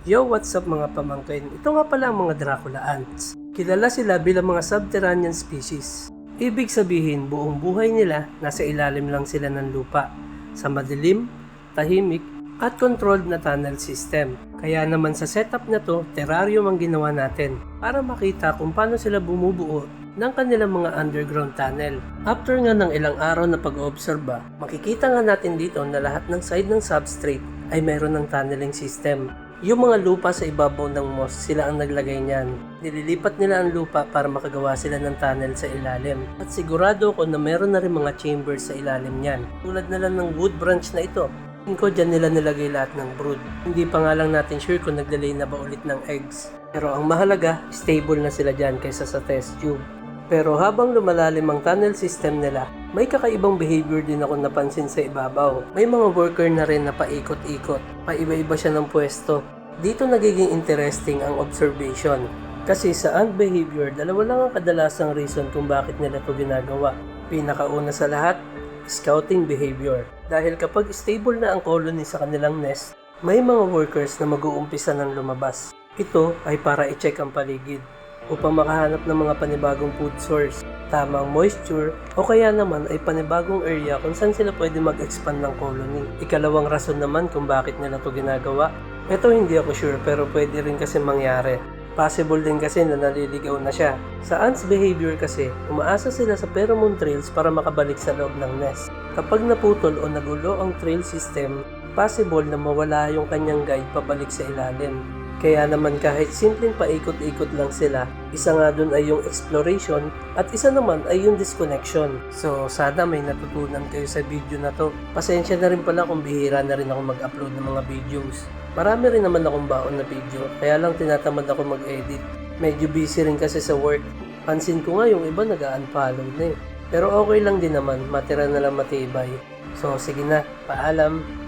Yo, what's up mga pamangkin? Ito nga pala ang mga Dracula ants. Kilala sila bilang mga subterranean species. Ibig sabihin, buong buhay nila nasa ilalim lang sila ng lupa, sa madilim, tahimik, at controlled na tunnel system. Kaya naman sa setup na to, terrarium ang ginawa natin para makita kung paano sila bumubuo ng kanilang mga underground tunnel. After nga ng ilang araw na pag-oobserba, makikita nga natin dito na lahat ng side ng substrate ay mayroon ng tunneling system. Yung mga lupa sa ibabaw ng moss, sila ang naglagay niyan. Nililipat nila ang lupa para makagawa sila ng tunnel sa ilalim. At sigurado ko na meron na rin mga chambers sa ilalim niyan. Tulad na lang ng wood branch na ito. Tingin ko dyan nila nilagay lahat ng brood. Hindi pa nga lang natin sure kung naglalay na ba ulit ng eggs. Pero ang mahalaga, stable na sila dyan kaysa sa test tube. Pero habang lumalalim ang tunnel system nila, may kakaibang behavior din ako napansin sa ibabaw. May mga worker na rin na paikot-ikot, paiba-iba siya ng pwesto. Dito nagiging interesting ang observation. Kasi sa ant behavior, dalawa lang ang kadalasang reason kung bakit nila ito ginagawa. Pinakauna sa lahat, scouting behavior. Dahil kapag stable na ang colony sa kanilang nest, may mga workers na mag-uumpisa ng lumabas. Ito ay para i-check ang paligid upang makahanap ng mga panibagong food source, tamang moisture, o kaya naman ay panibagong area kung saan sila pwede mag-expand ng colony. Ikalawang rason naman kung bakit nila ito ginagawa. Ito hindi ako sure pero pwede rin kasi mangyari. Possible din kasi na naliligaw na siya. Sa ants behavior kasi, umaasa sila sa pheromone trails para makabalik sa loob ng nest. Kapag naputol o nagulo ang trail system, possible na mawala yung kanyang guide pabalik sa ilalim. Kaya naman kahit simpleng paikot-ikot lang sila, isa nga dun ay yung exploration at isa naman ay yung disconnection. So sana may natutunan kayo sa video na to. Pasensya na rin pala kung bihira na rin ako mag-upload ng mga videos. Marami rin naman akong baon na video, kaya lang tinatamad ako mag-edit. Medyo busy rin kasi sa work. Pansin ko nga yung iba nag-unfollow na eh. Pero okay lang din naman, matira na lang matibay. So sige na, paalam!